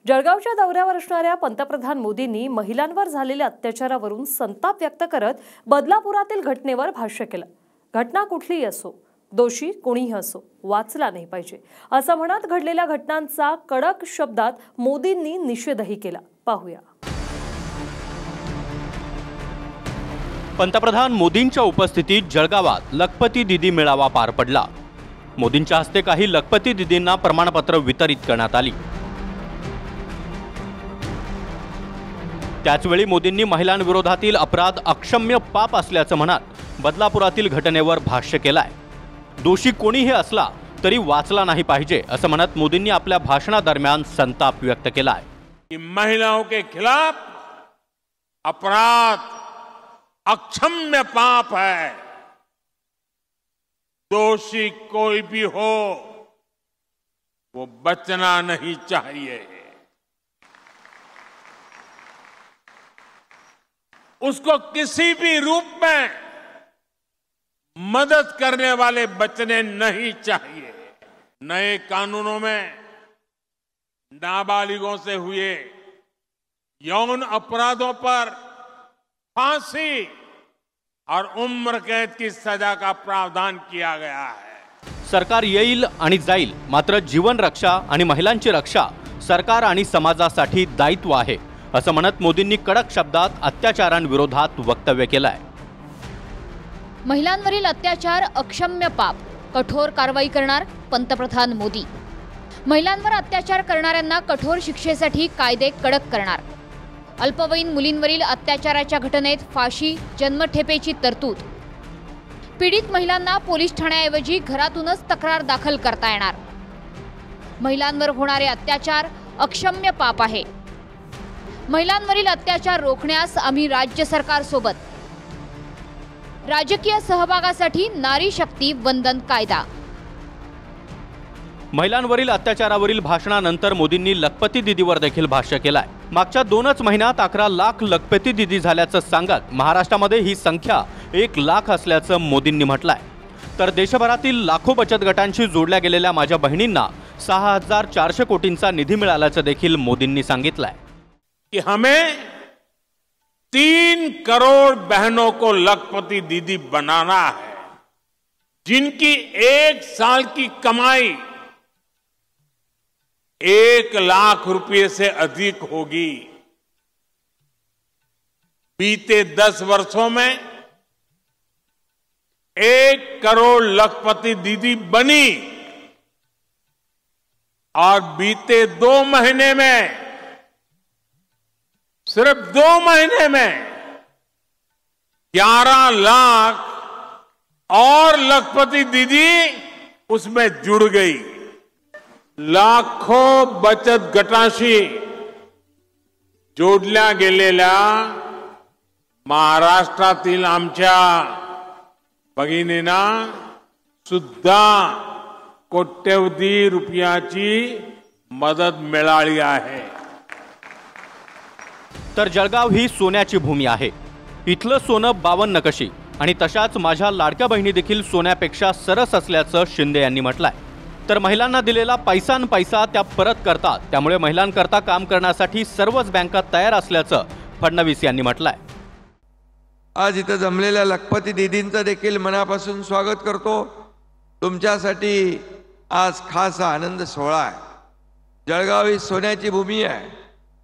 जळगावच्या दौऱ्यावर असणाऱ्या पंतप्रधान मोदींनी महिलांवर झालेल्या अत्याचारावरून संताप व्यक्त करत बदलापुरातील घटनेवर भाष्य केलं। घटना कुठलीही असो, दोषी कोणीही असो, वाचला नाही पाहिजे असं म्हणत घडलेल्या घटनांचा कडक शब्दात मोदींनी निषेधही केला। पाहूया। पंतप्रधान मोदींच्या उपस्थितीत जळगावात लखपती दीदी मेळावा पार पडला। मोदींच्या हस्ते काही लखपती दीदींना प्रमाणपत्र वितरित करण्यात आली। त्याचवेळी मोदींनी महिलांविरोधातील अपराध अक्षम्य पाप असल्याचं म्हणत बदलापुरातील घटनेवर भाष्य केलंय। दोषी कोणीही असला तरी वाचला नाही पाहिजे असं म्हणत मोदींनी आपल्या भाषणादरम्यान संताप व्यक्त केलाय। कि महिलाओं के खिलाफ अपराध अक्षम्य पाप है। दोषी कोई भी हो वो बचना नहीं चाहिए। उसको किसी भी रूप में मदद करने वाले बचने नहीं चाहिए। नए कानूनों में नाबालिगों से हुए यौन अपराधों पर फांसी और उम्र कैद की सजा का प्रावधान किया गया है। सरकार येईल आणि जाईल, मात्र जीवन रक्षा आणि महिलांची रक्षा सरकार आणि समाजासाठी दायित्व आहे असं म्हणत मोदींनी कडक शब्दात अत्याचारांविरोधात वक्तव्य केलंय। महिलांवरील अत्याचार अक्षम्य पाप, कठोर कारवाई करणार पंतप्रधान मोदी। महिलांवर अत्याचार करणाऱ्यांना कठोर शिक्षेसाठी कायदे कडक करणार। अल्पवयीन मुलींवरील अत्याचाराच्या घटनेत फाशी, जन्मठेपेची तरतूद। पीडित महिलांना पोलीस ठाण्याऐवजी घरातूनच तक्रार दाखल करता येणार। महिलांवर होणारे अत्याचार अक्षम्य पाप आहे। महिलांवरील अत्याचार रोखण्यास आम्ही राज्य सरकार सोबत। राजकीय सहभागासाठी नारी शक्ती वंदन कायदा। महिलांवरील अत्याचारावरील भाषणानंतर मोदींनी लखपती दीदीवर देखील भाष्य केलंय। मागच्या 2च महिन्यात 11 लाख लखपती दीदी झाल्याचं सांगत महाराष्ट्रामध्ये ही संख्या 1 लाख असल्याचं मोदींनी म्हटलंय। तर देशभरातील लाखो बचत गटांशी जोडल्या गेलेल्या माझ्या बहिणींना 6400 कोटींचा निधी मिळाल्याचं देखील मोदींनी सांगितलंय। कि हमें 3 करोड़ बहनों को लखपति दीदी बनाना है, जिनकी 1 साल की कमाई 1 लाख रुपए से अधिक होगी। बीते 10 वर्षों में 1 करोड़ लखपति दीदी बनी और बीते 2 महीने में, सिर्फ 2 महीने में 11 लाख और लखपति दीदी उसमें जुड़ गई। लाखों बचत गटांशी जोडल्या गेलेल्या महाराष्ट्रातील आमच्या भगिनींना सुद्धा कोट्यवधी रुपयाची मदत मिळाली आहे। तर जळगाव ही सोन्याची भूमी आहे। इथलं सोनं 52 नकशी आणि तशाच माझ्या लाडक्या बहिणी देखील सोन्यापेक्षा सरस असल्याचं शिंदे यांनी म्हटलंय। तर महिलांना दिलेला पैसा त्या परत करतात, त्यामुळे महिलांकरता काम करण्यासाठी सर्वच बँका तयार असल्याचं फडणवीस यांनी म्हटलंय। आज इथं जमलेल्या लखपती दीदींचं देखील मनापासून स्वागत करतो। तुमच्यासाठी आज खास आनंद सोहळा आहे। जळगाव ही सोन्याची भूमी आहे।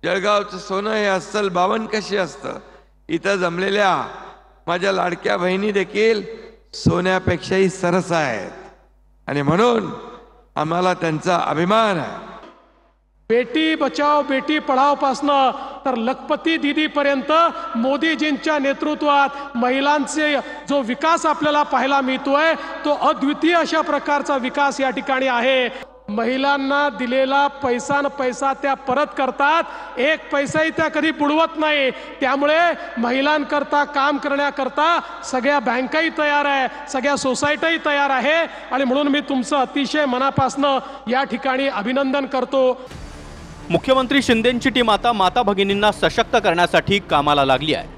जळगावचं सोनं हे अस्सल 52 कशी असतं। इथं जमलेल्या माझ्या लाडक्या बहिणी देखील सोन्यापेक्षाही सरस आहेत आणि म्हणून आम्हाला त्यांचा अभिमान आहे। बेटी बचाओ बेटी पढ़ाओ पासनं तर लखपती दीदी पर्यंत मोदीजींच्या नेतृत्वात महिलांचे जो विकास आपल्याला पाहायला मिळतोय तो अद्वितीय अशा प्रकारचा विकास या ठिकाणी आहे। महिलांना दिलेला पैसा त्या परत करतात, 1 पैसाही त्या कधी बुडवत नाही। त्यामुळे महिलांकरता काम करण्याकरता सगळ्या बँकाही तयार आहे, सगळ्या सोसायटीही तयार आहे आणि म्हणून मी तुमचं अतिशय मनापासून या ठिकाणी अभिनंदन करतो। मुख्यमंत्री शिंदेंची टीम आता माता भगिनींना सशक्त करण्यासाठी कामाला लागली आहे।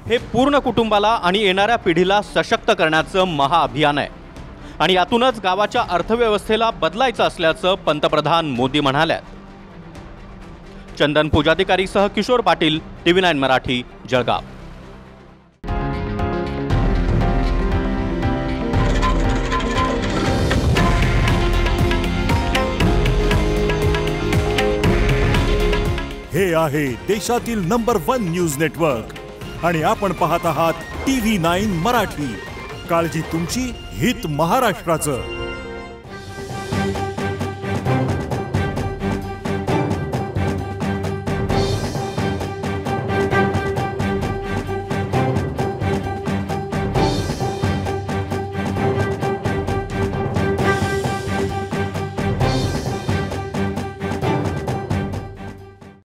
हे पूर्ण कुटुंबाला आणि येणाऱ्या पिढीला सशक्त करण्याचं महाअभियान आहे आणि यातूनच गावाच्या अर्थव्यवस्थेला बदलायचं असल्याचं पंतप्रधान मोदी म्हणाले। चंदन पूजाधिकारी सह किशोर पाटील, TV9 मराठी, जळगाव. हे आहे देशातील नंबर 1 न्यूज नेटवर्क आणि आपण पाहत आहात TV9 मराठी. काळजी तुमची, हित महाराष्ट्राचं.